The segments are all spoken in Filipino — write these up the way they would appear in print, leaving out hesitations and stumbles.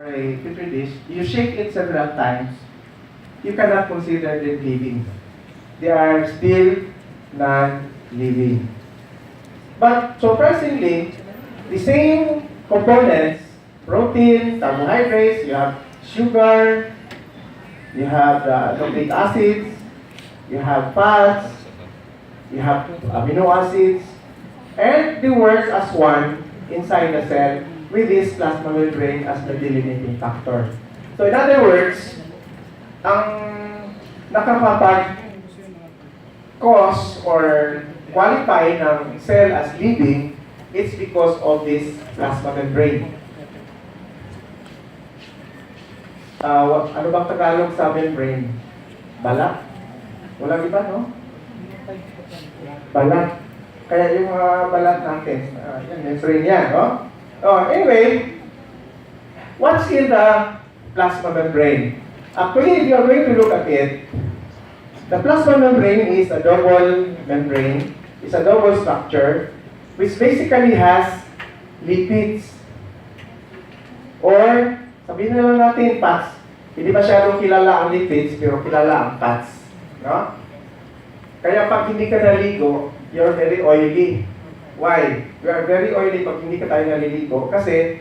a petri dish, you shake it several times, you cannot consider them living. They are still non-living. But surprisingly, the same components, protein, carbohydrates, you have sugar, you have nucleic acids, you have fats, you have amino acids, and they work as one inside the cell with this plasma membrane as the delimiting factor. So in other words, ang nakakapag-cause or qualify ng cell as living, it's because of this plasma membrane. Ano bang Tagalog sa membrane? Balat? Walang iba, no? Balat. Kaya yung mga balat natin, yan, membrane yan, no? Anyway, what's in the plasma membrane? Actually, if you are going to look at it, the plasma membrane is a double membrane. It's a double structure which basically has lipids. Or, sabihin na lang natin fats. Hindi masyadong kilala ang lipids, pero kilala ang fats. No? Kaya pag hindi ka naligo, you're very oily. Why? You are very oily pag hindi ka tayo naliligo. Kasi,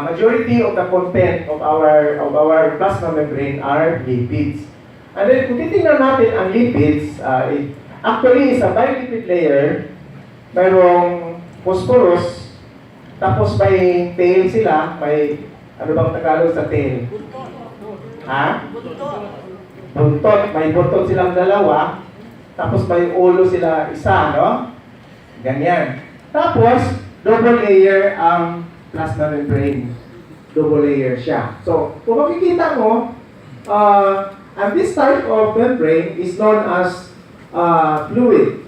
majority of the content of our plasma membrane are lipids. And then, kung titingnan natin ang lipids, actually, is a bilipid layer. Mayroong phosphorus, tapos may tail sila, may, ano bang Tagalog sa tail? Ha? Buntot. May buntot silang dalawa, tapos may ulo sila isa, no? Ganyan. Tapos, double layer ang plasma membrane. Double layer siya. So, kung makikita mo, and this type of membrane is known as fluid.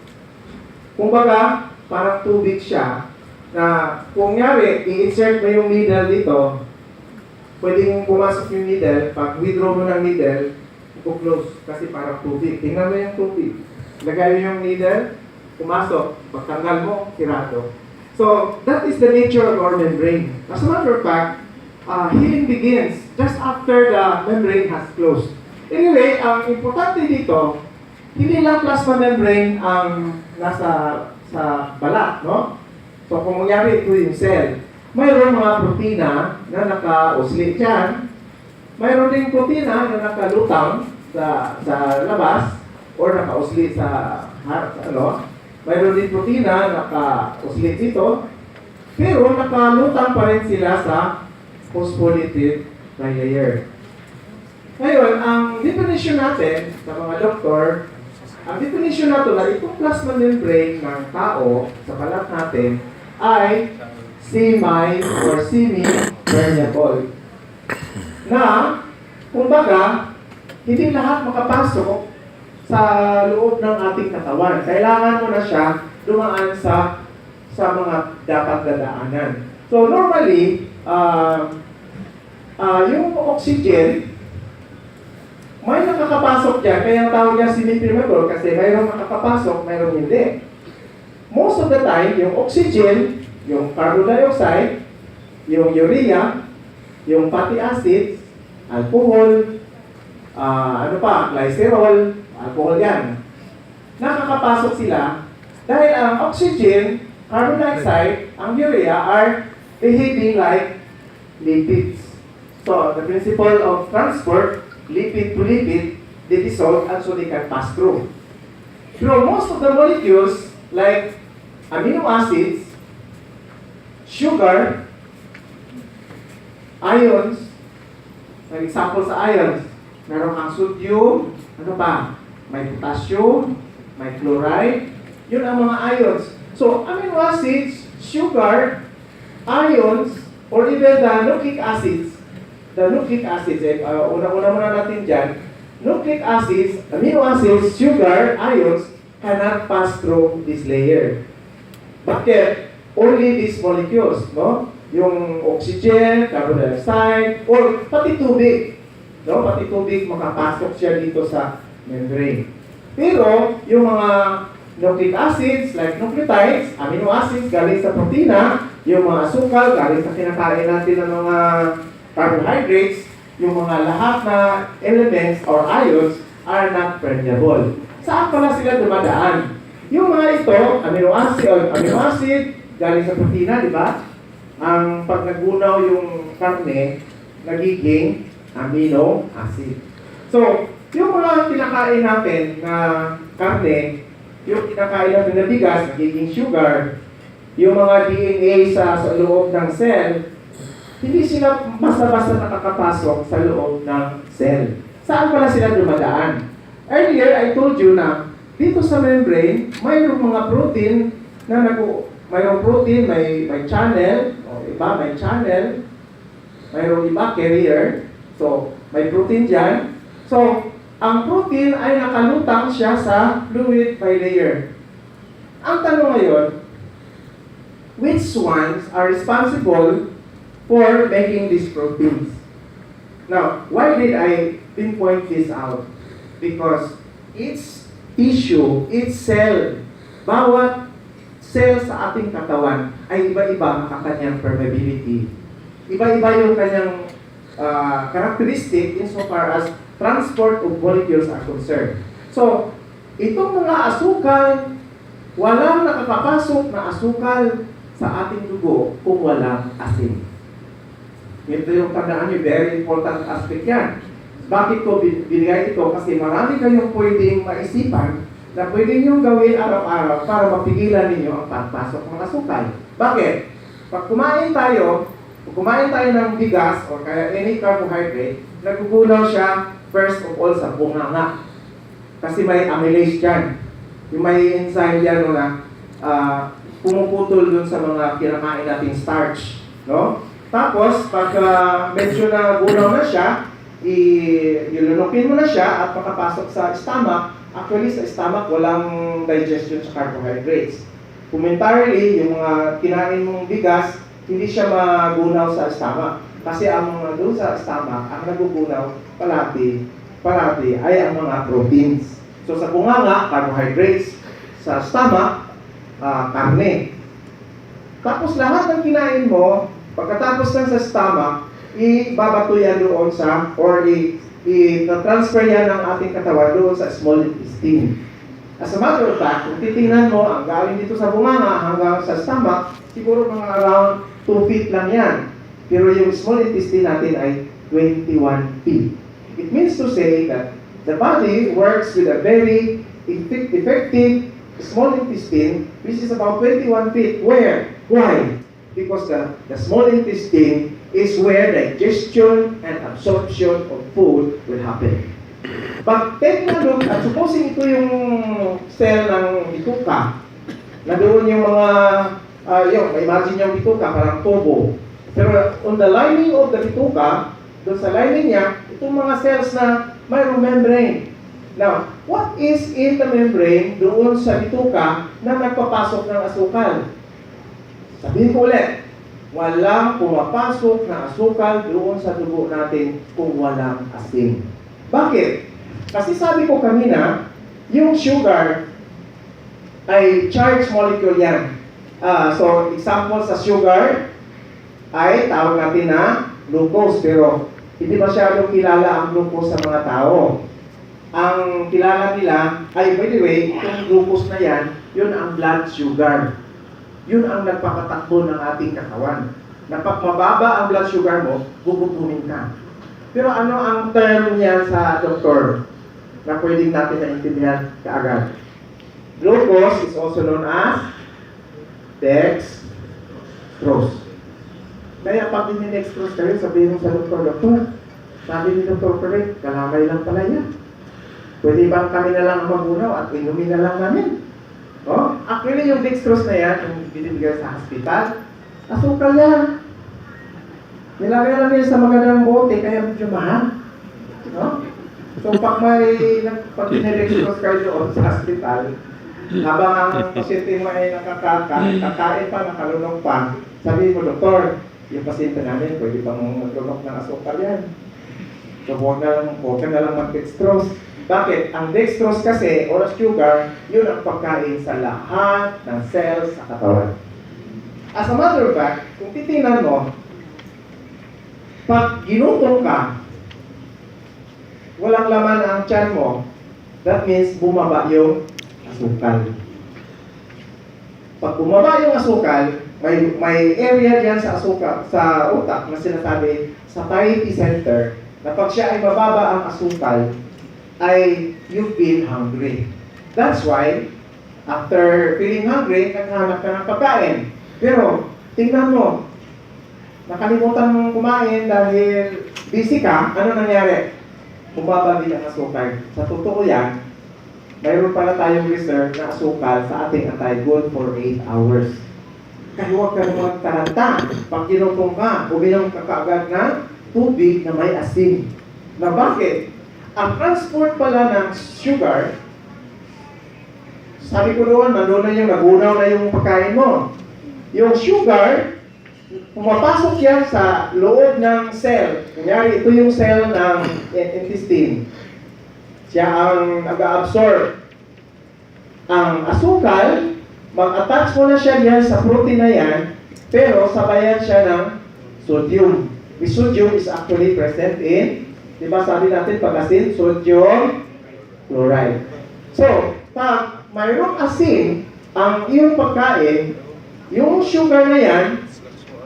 Kumbaga, parang tubig siya, na kung nyari, i-insert mo yung needle dito, pwedeng pumasok yung needle, pag withdraw mo ng needle, i-close, kasi parang tubig. Tingnan mo yung tubig. Lagay mo yung needle, pumasok, pagtanggal mo, sirado. So, that is the nature of our membrane. As a matter of fact, healing begins just after the membrane has closed. Anyway, ang importante dito, hindi lang plasma membrane ang nasa sa balat, no? So, kung mangyari ito yung cell, mayroon mga protina na naka-oscillate dyan, mayroon ding protina na nakalutang sa labas, or naka-oscillate sa ano, mayroon din protina na naka-oscillate dito, pero nakalutang pa rin sila sa phospholipid trilayer. Ngayon, ang definition natin sa mga doktor, ang definition natin na itong plasma membrane ng tao sa balat natin ay semi or semi-permeable. Na, kumbaga, hindi lahat makapasok sa loob ng ating katawan. Kailangan mo na siya dumaan sa mga dapat dadaanan. So, normally, yung oxygen, may nakakapasok dyan, kaya ang tawag niya semi-permeable kasi mayroong nakakapasok, mayroong hindi. Most of the time, yung oxygen, yung carbon dioxide, yung urea, yung fatty acids, alcohol, glycerol, alcohol yan. Nakakapasok sila dahil ang oxygen, carbon dioxide, ang urea are behaving like lipids. So, the principle of transport, lipid to lipid, they dissolve and so they can pass through. Pero most of the molecules, like amino acids, sugar, ions, for example sa ions, meron kang sodium, ano pa? May potassium, may chloride, yun ang mga ions. So, amino acids, sugar, ions, or even the nucleic acids, una-una muna natin dyan, nucleic acids, amino acids, sugar, ions, cannot pass through this layer. Bakit? Only these molecules, no? Yung oxygen, carbon dioxide, or pati tubig. No? Pati tubig, makapasok siya dito sa membrane. Pero, yung mga nucleic acids, like nucleotides, amino acids, galing sa protina, yung mga asukal, galing sa kinakain natin ng mga carbohydrates, yung mga lahat na elements or ions are not permeable. Saan pala sila dumadaan? Yung mga ito, amino acid, galing sa protina, di ba? Ang pag nagunaw yung karne, nagiging amino acid. So, yung mga kinakain natin na karne, yung kinakain natin na bigas, nagiging sugar, yung mga DNA sa loob ng cell, hindi sila basta-basta nakakapasok sa loob ng cell. Saan pala sila dumadaan? Earlier, I told you na dito sa membrane, mayroong mga protein na mayroong protein, may channel, o iba may channel, mayroong iba carrier, so may protein dyan. So, ang protein ay nakalutang siya sa fluid bilayer. Ang tanong ngayon, which ones are responsible for making these proteins? Now, why did I pinpoint this out? Because each tissue, each cell, bawat cell sa ating katawan ay iba-iba ang kanyang permeability. Iba-iba yung kanyang characteristic insofar as transport of molecules are concerned. So, itong mga asukal, walang nakakapasok na asukal sa ating dugo kung walang asin. Ito yung tandaan niyo, very important aspect yan. Bakit ko binigay ito? Kasi marami kayong pwedeng maisipan na pwede nyo gawin araw-araw para mapigilan ninyo ang pagpasok ng asukal. Bakit? Pag kumain tayo ng bigas o kaya any carbohydrate, nagugunaw siya first of all sa bunganga. Kasi may amylase dyan. Yung may enzyme yan na pumuputol dun sa mga kinakain nating starch. No? Tapos, pag medyo na gunaw na siya, ilunukin mo na siya at makapasok sa stomach. Actually, sa stomach, walang digestion sa carbohydrates. Momentarily, yung mga kinain mong bigas, hindi siya magunaw sa stomach. Kasi ang mga doon sa stomach, ang nagugunaw palati ay ang mga proteins. So sa bunganga, carbohydrates. Sa stomach, karne. Tapos lahat ng kinain mo, pagkatapos ng sa stomach, ibabato yan doon sa, or i-transfer yan ng ating katawan doon sa small intestine. As a matter of fact, kung titingnan mo, ang galing dito sa bunganga hanggang sa stomach, siguro mga around 2 feet lang yan. Pero yung small intestine natin ay 21 feet. It means to say that the body works with a very effective small intestine, which is about 21 feet. Where? Why? Because the small intestine is where digestion and absorption of food will happen. Pag take na look, at supposing ito yung cell ng bituka, na doon yung mga, imagine yung bituka, parang tubo. Pero on the lining of the bituka, doon sa lining niya, itong mga cells na mayroong membrane. Now, what is in the membrane doon sa bituka na nagpapasok ng asukal? Sabihin ko ulit, walang pumapasok na asukal doon sa dugo natin kung walang asin. Bakit? Kasi sabi ko kanina, yung sugar ay charged molecule yan. So, example sa sugar ay tawag natin na glucose, pero hindi masyadong kilala ang glucose sa mga tao. Ang kilala nila ay, by the way, yung glucose na yan, yun ang blood sugar. Yun ang nagpapatakbo ng ating katawan. Na pag mababa ang blood sugar mo, gugutumin ka. Pero ano ang term niya sa doktor na pwedeng natin naintindihan kaagad? Glucose is also known as dextrose. Kaya pag dinidextrose kayo, sabihin mo sa doktor, sabi ni Dr. Correct, kalamay lang pala yan. Pwede bang kami na lang magunaw at inumin na lang namin? Oh, actually yung dextrose na yan, yung binibigay sa hospital, asukal yan. Nilagay lang yan sa magandang bote, kaya medyo mahal. No? So pag dinidextrose kayo doon sa hospital, habang ang pasyente mo ay nakakain pa, nakalunok pa, sabihin mo, Doktor, yung pasyente namin, pwede pang maglunok ng asukal yan. So huwag ka na lang mag-dextrose. Bakit? Ang dextrose kasi, or sugar, yun ang pagkain sa lahat ng cells sa katawan. As a matter of fact, kung titingnan mo, Pag ginutong ka, walang laman ang tiyan mo, that means bumaba yung asukal. Pag bumaba yung asukal, may area diyan sa asukal, sa utak na sinasabi satiety center, na pag siya ay mababa ang asukal, ay you've been hungry. That's why, after feeling hungry, naghahanap ka ng pagkain. Pero, tingnan mo, nakalimutan mong kumain dahil busy ka, ano nangyari? Bumaba din ang asukal. Sa totoo yan, mayroon pala tayong reserve na asukal sa ating atay good for 8 hours. Kaya huwag ka naman magtaranta. Pag ginutong ka, uminom ka kaagad ng tubig na may asin. Na bakit? Ang transport pala ng sugar, sabi ko doon, nandun na yung nagunaw na yung pagkain mo. Yung sugar, pumapasok yan sa loob ng cell. Kunyari, ito yung cell ng intestine. Siya ang nag-absorb. Ang asukal, mag-attach mo na siya yan sa protein na yan, pero sabayan siya ng sodium. The sodium is actually present in, di ba sabi natin pag asin, sodium chloride. So, pag mayroong asin, ang iyong pagkain, yung sugar na yan,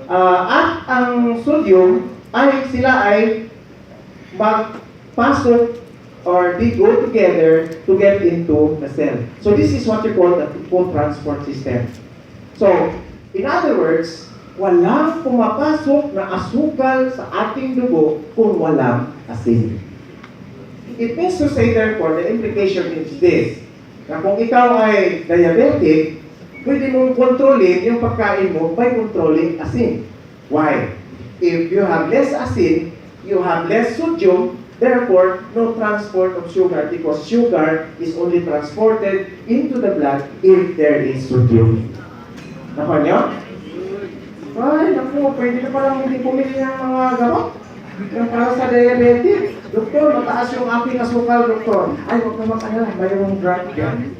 at ang sodium, sila ay magpasok or they go together to get into the cell. So this is what you call the food transport system. So, in other words, walang pumapasok na asukal sa ating dugo kung walang asin. It means to say therefore, the implication is this, na kung ikaw ay diabetic, pwede mong kontrolin yung pagkain mo by controlling asin. Why? If you have less asin, you have less sodium, therefore, no transport of sugar because sugar is only transported into the blood if there is sodium. Nakuha niyo? Ay, naku, pwede na palang hindi pumili ng mga gamot. Yung para sa diabetic. Doktor, mataas yung aking asukal, doktor. Ay, huwag naman kanya, mayroong drug yan.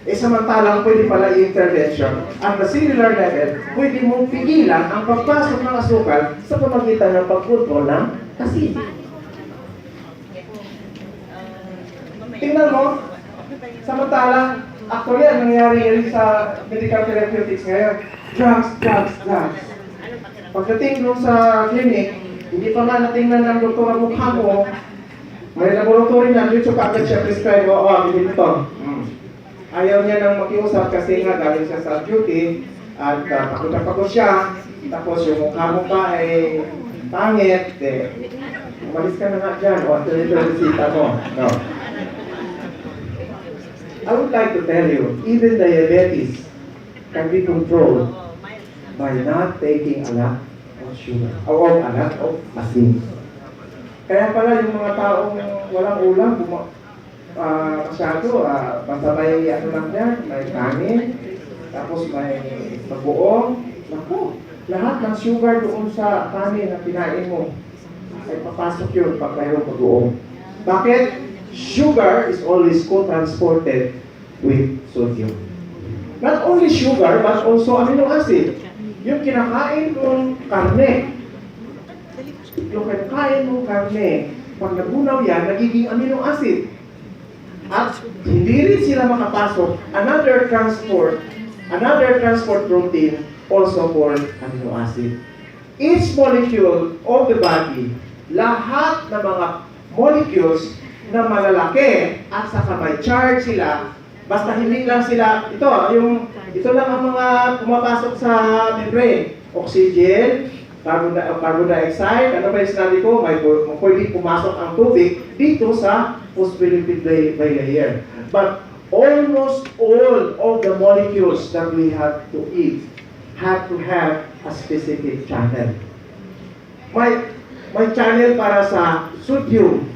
Samantalang pwede pala intervention. At the cellular level, pwede mong pigilan ang pagpasok ng asukal sa pamagitan ng pagkontrol ng asin. Tingnan mo, samantalang, actually, ang nangyari rin sa medical therapeutics ngayon, drugs. Pagdating doon sa clinic, hindi pa nga natingnan ng doktor ang mukha mo, may laboratory na, dito kaagad siya prescribe mo, bilhin ito. Ayaw niya nang makiusap kasi nga galing siya sa duty at pagod na pagod siya, tapos yung mukha mo pa ay pangit, umalis ka na nga dyan, o ito yung resita mo. No. I would like to tell you, even diabetes can be controlled by not taking a lot of sugar, or a lot of asin. Kaya pala yung mga taong walang ulam, masyado, basta may ano lang yan, may kanin, tapos may bagoong, naku, lahat ng sugar doon sa kanin na kinain mo, ay papasok yun pag mayroong bagoong. Bakit? Sugar is always co-transported with sodium. Not only sugar, but also amino acid. Yung kinakain mong karne, pag nagunaw yan, nagiging amino acid. At hindi rin sila makapasok, another transport protein also for amino acid. Each molecule of the body, lahat ng mga molecules na malalaki at saka may charge sila, basta hindi lang sila, ito lang ang mga pumapasok sa membrane. Oxygen, carbon dioxide, ano ba yung sinabi ko, may pwede pumasok ang tubig dito sa phospholipid bilayer. But almost all of the molecules that we have to eat have to have a specific channel. May channel para sa sodium,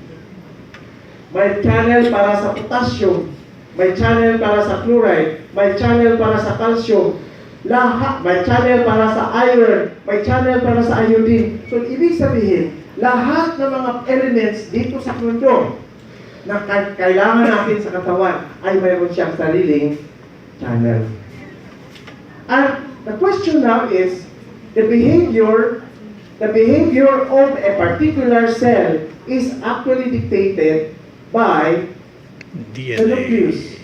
may channel para sa potassium, may channel para sa chloride, may channel para sa calcium, may channel para sa iron, may channel para sa iodine. So, ibig sabihin, lahat ng mga elements dito sa mundo na kailangan natin sa katawan ay mayroon siyang sariling channel. And the question now is, the behavior the behavior of a particular cell is actually dictated by the nucleus.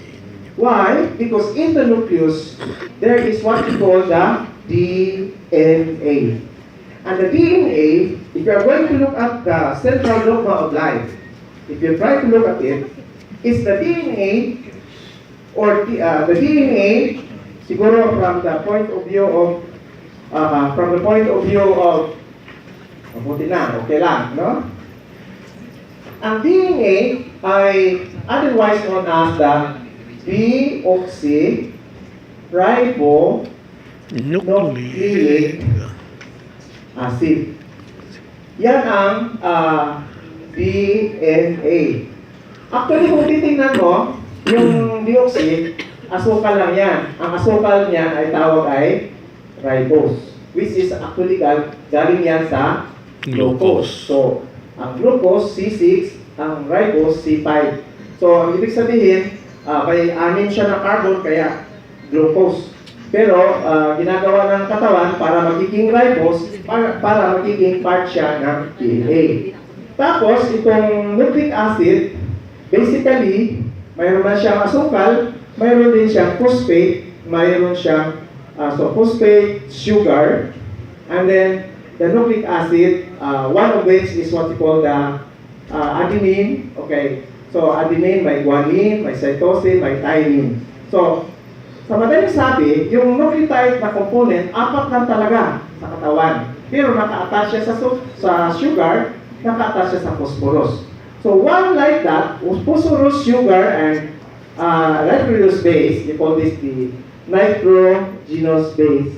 Why? Because in the nucleus, there is what we call the DNA. And the DNA, if you are going to look at the central dogma of life, if you try to look at it, is the DNA, or the DNA, siguro from the point of view of, mabuti na, okay lang, no? Ang DNA ay otherwise known as the deoxyribonucleic acid. Yan ang DNA. Actually, kung titingnan mo, yung deoxy, asukal lang yan. Ang asukal niya ay tawag ay ribose, which is actually galing yan sa glucose. So, ang glucose, C6, ang ribose, C5. So, ang ibig sabihin, may anin siya ng carbon, kaya glucose. Pero, ginagawa ng katawan para magiging ribose, para magiging part siya ng DNA. Tapos, itong nucleic acid, basically, mayroon na siyang asukal, mayroon din siyang phosphate, mayroon siyang phosphate, sugar, and then the nucleic acid, one of which is what we call the adenine. Okay, so adenine, may guanine, may cytosine, may thymine. So, sa madaling sabi, yung nucleotide na component, apat lang talaga sa katawan. Pero naka-attach siya sa sugar, naka-attach siya sa phosphorus. So one like that, phosphorus, sugar, and nitrogenous base, we call this the nitrogenous base.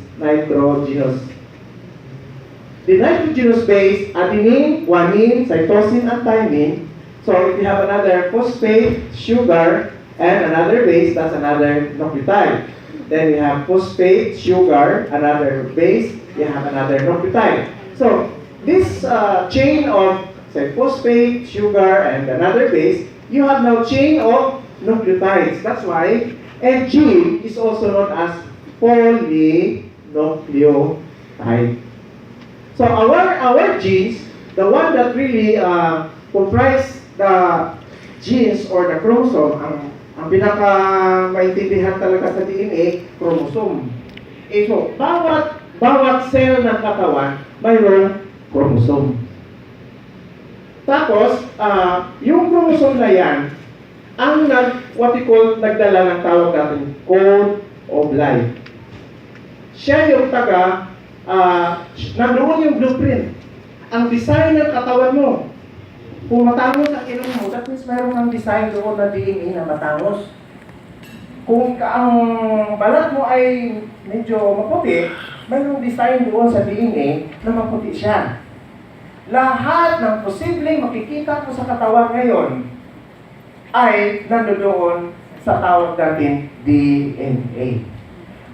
The nitrogenous base, adenine, guanine, cytosine, and thymine. So if you have another phosphate, sugar, and another base, that's another nucleotide. Then you have phosphate, sugar, another base, you have another nucleotide. So this chain of, say, phosphate, sugar, and another base, you have now chain of nucleotides. That's why a gene is also known as polynucleotide. So our genes, the one that really comprise the genes or the chromosome, ang pinaka-maintindihan talaga sa DNA, chromosome. So, bawat cell ng katawan, mayroong chromosome. Tapos, yung chromosome na yan, ang what we call, nagdala ng tawag natin, code of life. Siya yung nandoon yung blueprint. Ang design ng katawan mo. Kung matangos ang ilong mo, that means mayroon ng design doon na DNA na matangos. Kung ang balat mo ay medyo maputi, mayroong design doon sa DNA na maputi siya. Lahat ng posibleng makikita mo sa katawan ngayon ay nandoon sa tawag natin DNA.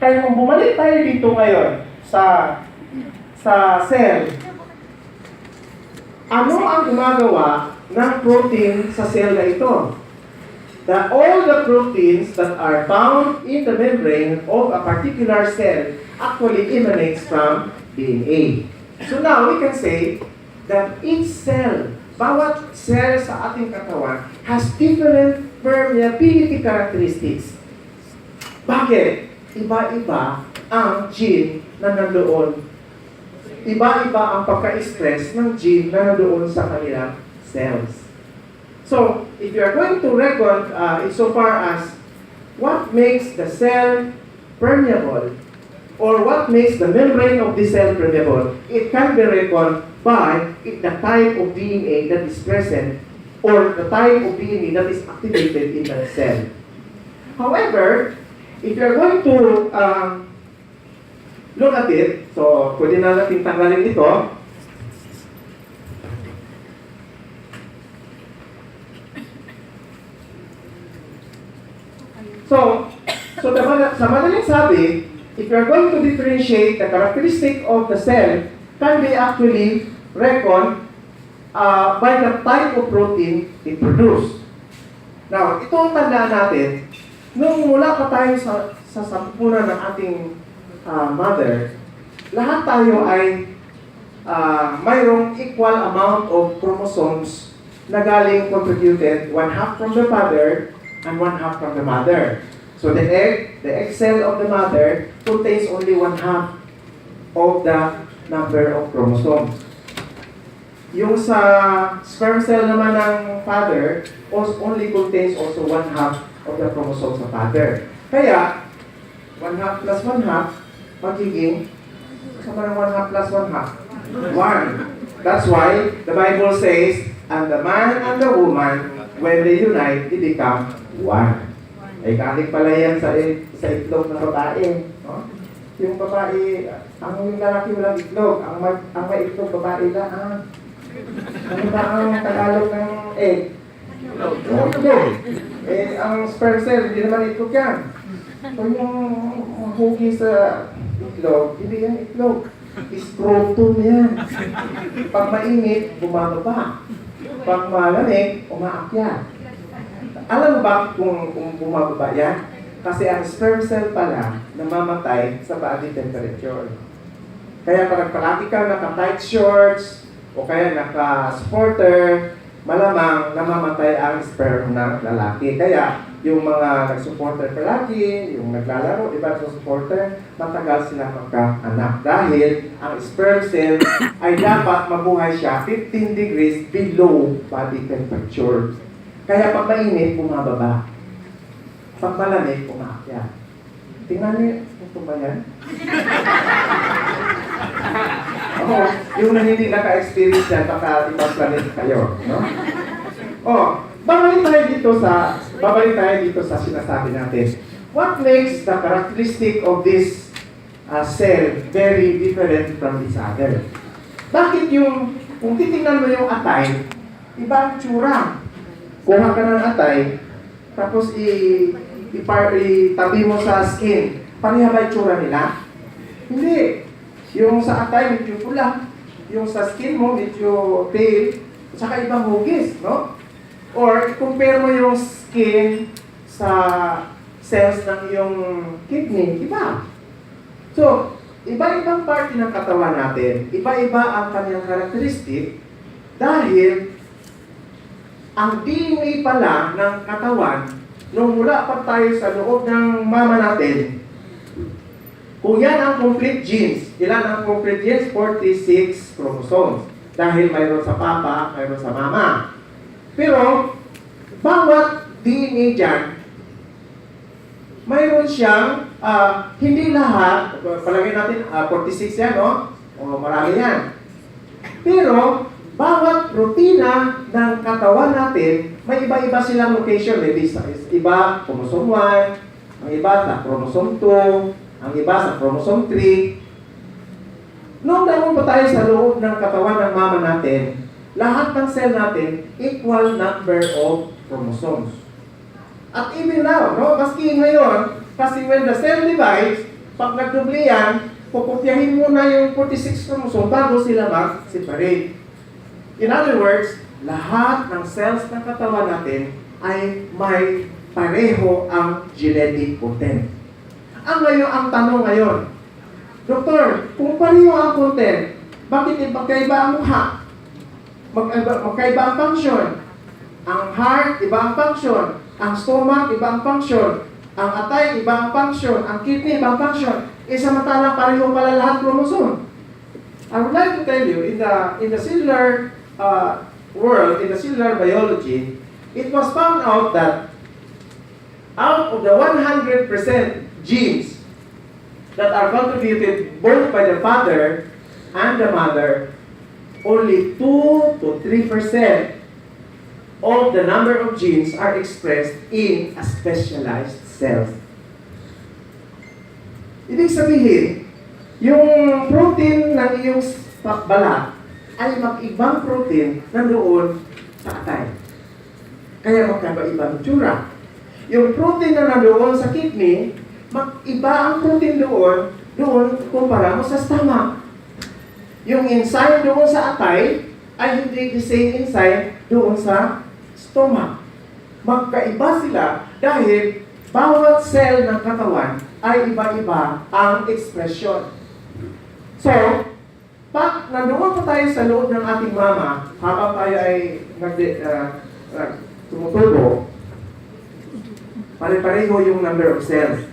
Kaya kung bumalik tayo dito ngayon sa cell, ano ang gumagawa ng protein sa cell na ito? All the proteins that are found in the membrane of a particular cell actually emanates from DNA. So now we can say that each cell, bawat cell sa ating katawan has different permeability characteristics. Bakit? Iba-iba ang gene na nandoon. Iba-iba ang pagka-stress ng gene na nandoon sa kanilang cells. So, if you are going to reckon insofar as what makes the cell permeable or what makes the membrane of the cell permeable, it can be reckoned by the type of DNA that is present or the type of DNA that is activated in that cell. However, if you are going to look at it, so pwede na natin tanggalin ito. So sa madaling sabi, if you are going to differentiate the characteristic of the cell, can be actually reckoned by the type of protein it produces. Now, ito ang tandaan natin, nung mula pa tayo sa sapupunan ng ating mother, lahat tayo ay mayroong equal amount of chromosomes na galing contributed, 1/2 from the father and 1/2 from the mother. So the egg cell of the mother contains only 1/2 of the number of chromosomes. Yung sa sperm cell naman ng father only contains also 1/2 of the chromosomes sa father. Kaya 1/2 plus 1/2 magiging sama ng 1/2 plus 1/2 1. That's why the Bible says, and the man and the woman, when they unite, they become one. Ay galing pala yan sa itlog ng babae. No? Yung babae, yung lalaki walang itlog. Ang may itlog, babae lang. Ano ba ang Tagalog ng egg? Itlog. Ang sperm cell, hindi naman itlog yan. So yung hugi sa itlog, hindi yan itlog. Scrotum yan. Pag mainit, bumababa. Pag malamig, umaakyat. Alam mo ba kung bumababa yan? Kasi ang sperm cell pala namamatay sa body temperature. Kaya pag palagi ka naka-tight shorts o kaya naka-supporter, malamang namamatay ang sperm ng lalaki. Kaya yung mga nag-supporter palagi, yung naglalaro, iba sa supporter, matagal sila magka-anak. Dahil ang sperm cell ay dapat mabuhay siya 15 degrees below body temperature. Kaya pag mainit, bumababa. Pag malamig, umaakyat. Tingnan niyo, ito ba yan? Oo, yung hindi naka-experience yan, baka ibang planet kayo. No? Babalik tayo dito sa sinasabi natin. What makes the characteristic of this cell very different from each other? Bakit kung titingnan mo yung atay, ibang tsura. Kuha ka ng atay, tapos itabi mo sa skin. Pareha ba yung tsura nila? Hindi. Yung sa atay, medyo pula. Yung sa skin mo, medyo pale. Saka ibang hugis, no? Or, compare mo yung skin sa cells ng iyong kidney, iba. So, iba-ibang parte ng katawan natin, iba-iba ang kanyang karakteristik dahil ang DNA pala ng katawan, nung mula pa tayo sa loob ng mama natin, kung yan ang complete genes, ilan ang complete genes? 46 chromosomes. Dahil mayroon sa papa, mayroon sa mama. Pero, bawat DNA dyan, mayroon siyang, hindi lahat, palagay natin, 46 yan, no? O, marami yan. Pero, bawat protina ng katawan natin, may iba-iba silang location. Maybe sa iba, chromosome 1, ang iba sa chromosome 2, ang iba sa chromosome 3. Noong naman pa tayo sa loob ng katawan ng mama natin, lahat ng cell natin, equal number of chromosomes. At even now, no, maski ngayon, kasi when the cell divides, pag nagdubli yan, puputyahin muna yung 46 chromosome bago sila mag-separate. In other words, lahat ng cells ng katawan natin ay may pareho ang genetic content. Ang tanong ngayon, Doktor, kung pareho ang content, bakit magkaiba ang mukha? Magkaiba ang function. Ang heart, iba ang function. Ang stomach, iba ang function. Ang atay, iba ang function. Ang kidney, iba ang function. Samantalang pareho pala lahat chromosome. I would like to tell you, in the cellular world, in the cellular biology, it was found out that out of the 100% genes that are contributed both by the father and the mother, only 2 to 3% of the number of genes are expressed in a specialized cells. Ibig sabihin, yung protein ng iyong balat ay mag-ibang protein nandoon sa atay. Kaya magkaiba-ibang tsura. Yung protein na nandoon sa kidney, mag-iba ang protein doon kumpara mo sa stomach. Yung enzyme doon sa atay ay hindi the same enzyme doon sa stomach. Magkaiba sila dahil bawat cell ng katawan ay iba-iba ang expression. So, Pag nandoon pa tayo sa loob ng ating mama, habang tayo ay tumutubo, pare-pareho yung number of cells.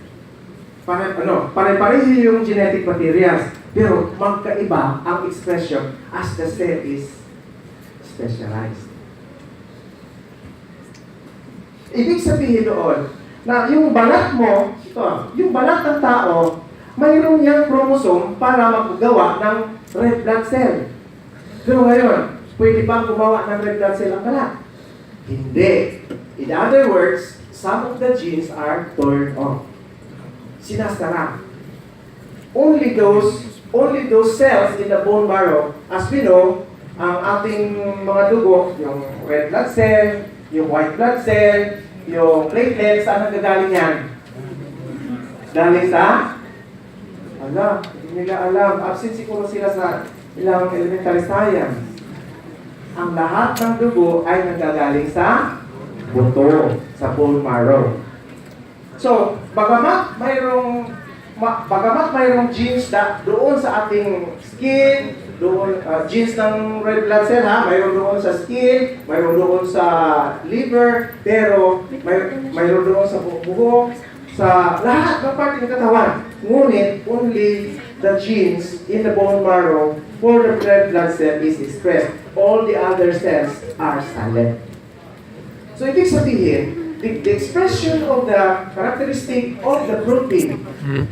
Pare-pareho yung genetic materials. Pero magkaiba ang expression as the cell is specialized. Ibig sabihin doon, na yung balat mo, yung balat ng tao, mayroon niyang chromosome para maggawa ng red blood cell. Pero ngayon, pwede bang gumawa ng red blood cell ang balat? Hindi. In other words, some of the genes are turned off. Sinasara. Only those cells in the bone marrow, as we know, ang ating mga dugo, yung red blood cell, yung white blood cell, yung platelets, saan nagagaling yan? Galing sa? Hindi nila alam. Absent siguro sila sa ilang elementary science. Ang lahat ng dugo ay nagagaling sa buto, sa bone marrow. So, bagamat mayroong genes doon sa ating skin, doon genes ng red blood cell, mayroon doon sa skin, mayroon doon sa liver, pero mayroon doon sa buhok, sa lahat ng parte ng katawan. Ngunit, only the genes in the bone marrow for the red blood cell is expressed. All the other cells are silent. So, ibig sabihin, the expression of the characteristic of the protein.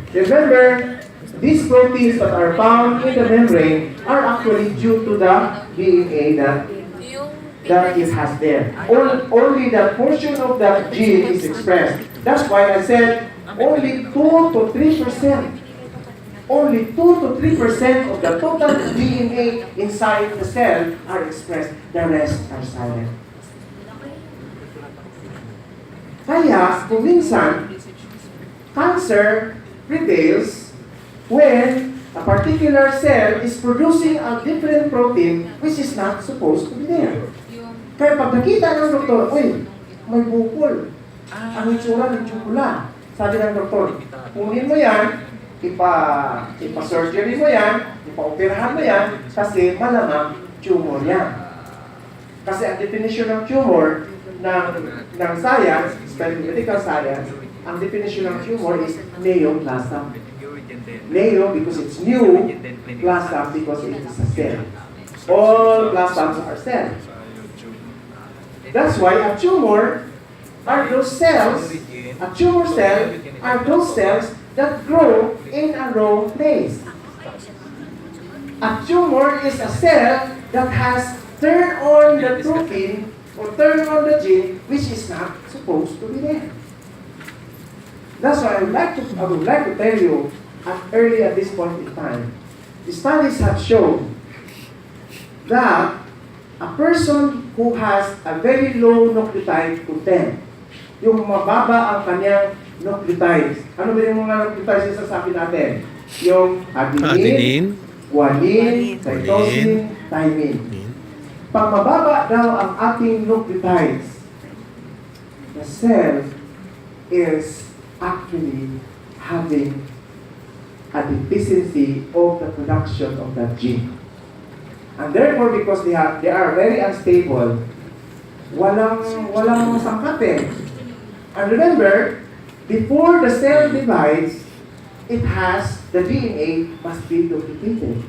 Remember, these proteins that are found in the membrane are actually due to the DNA that it has there. Only the portion of that gene is expressed. That's why I said only 2 to 3%. Only 2 to 3% of the total DNA inside the cell are expressed. The rest are silent. Kaya, kung minsan, cancer prevails when a particular cell is producing a different protein which is not supposed to be there. Kaya pag nakita ng doktor, uy, may bukol. Ang itsura ng tsukula. Sabi ng doktor, kunin mo yan, ipa-surgery mo yan, ipa-operahan mo yan, kasi malamang tumor yan. Kasi ang definition ng tumor ng science, especially medical science, ang definition ng tumor is neoplasm. Neo because it's new, plasm because it is a cell. All plasms are cells. That's why a tumor are those cells, a tumor cell are those cells that grow in a raw place. A tumor is a cell that has turned on the protein or turned on the gene which is not supposed to be there. That's why I would like to tell you early at this point in time, the studies have shown that a person who has a very low nucleotide content, yung mababa ang kanyang nucleotides. Ano ba yung mga nucleotides na sasabi natin? Yung adenine, guanine, cytosine, thymine. Pag mababa daw ang ating nucleotides, the cell is actually having a deficiency of the production of that gene. And therefore, because they are very unstable, walang sangkatin. And remember, before the cell divides, it has, the DNA must be duplicated.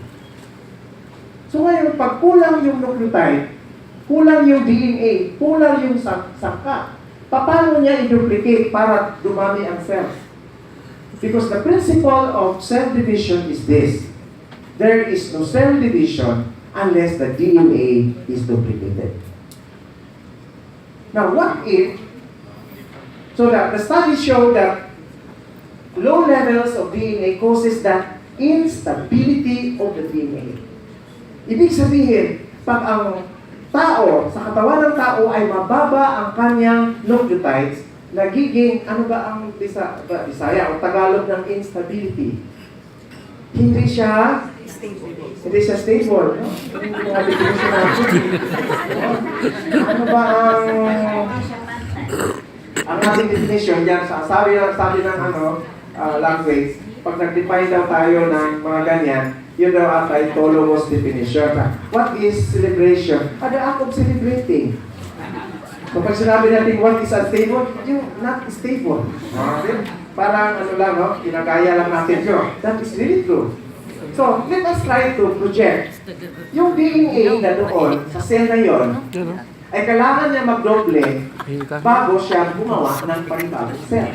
So ngayon, pag kulang yung nucleotide, kulang yung DNA, kulang yung sangka, paano niya i-duplicate para dumami ang cells? Because the principle of cell division is this. There is no cell division unless the DNA is duplicated. Now, what if, so that the studies show that low levels of DNA causes that instability of the DNA. Ibig sabihin, pag ang tao, sa katawan ng tao ay mababa ang kanyang nucleotides, nagiging, ano ba ang Bisaya o Tagalog ng instability? Hindi siya stable. No? Yung definition natin. Ano ba ang ating definition yan? Sabi ng language, pag nag-define daw tayo ng mga ganyan, Yun daw ang Titologos definition. What is celebration? The act of celebrating. So pag sinabi natin what is unstable, yung not stable. Parang ano lang, no? Kinagaya lang natin yun. That is really true. So, let us try to project. Yung DNA na doon, sa cell na yun, ay kailangan niya magdoble bago siya gumawa ng panibagong cell.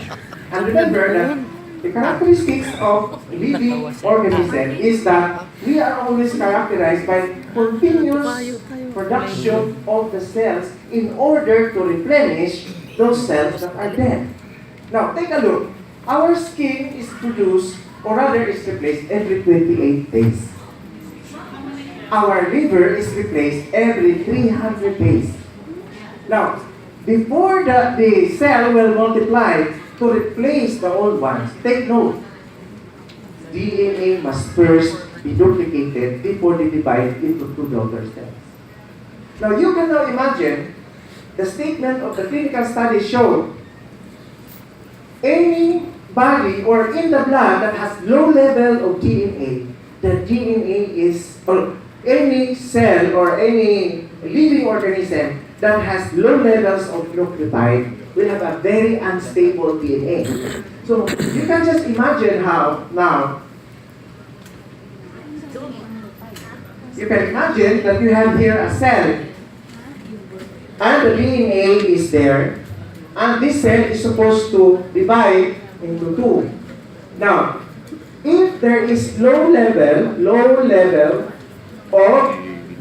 And remember that the characteristics of living organism is that we are always characterized by continuous production of the cells in order to replenish those cells that are dead. Now, take a look. Our skin is produced, or rather is replaced every 28 days. Our liver is replaced every 300 days. Now, before the cell will multiply to replace the old ones, take note, DNA must first be duplicated before they divide into two daughter cells. Now, you can now imagine the statement of the clinical study showed any body or in the blood that has low level of DNA, the DNA is, or any cell or any living organism that has low levels of nucleotide will have a very unstable DNA. So you can just imagine how now, you can imagine that you have here a cell and the DNA is there and this cell is supposed to divide into two. Now, if there is low level of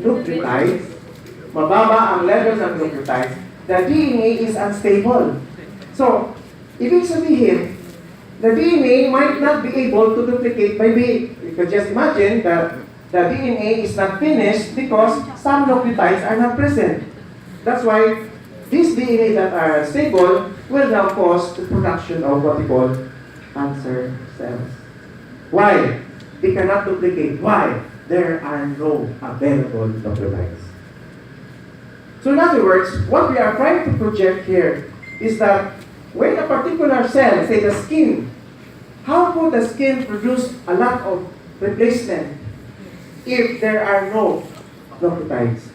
nucleotides, mababa ang levels ng nucleotides, the DNA is unstable. So, ibig sabihin, the DNA might not be able to duplicate. Maybe, you could just imagine that the DNA is not finished because some nucleotides are not present. That's why these DNA that are stable will now cause the production of what we call cancer cells. Why? They cannot duplicate. Why? There are no available nucleotides. So in other words, what we are trying to project here is that when a particular cell, say the skin, how could the skin produce a lot of replacement if there are no nucleotides?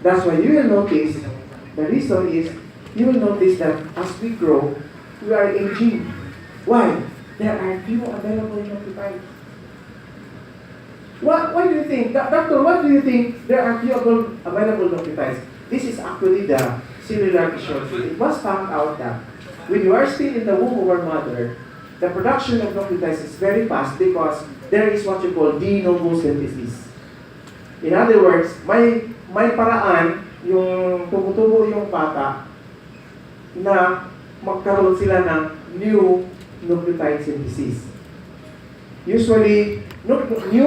That's why you will notice, the reason is, you will notice that as we grow, we are aging. Why? There are few available nucleotides. Why do you think, doctor, what do you think there are few available nucleotides? This is actually the cellular issue. It was found out that when you are still in the womb of our mother, the production of nucleotides is very fast because there is what you call de novo synthesis. In other words, may paraan yung tumutubo yung bata na magkaroon sila ng new nucleotide synthesis. Usually, new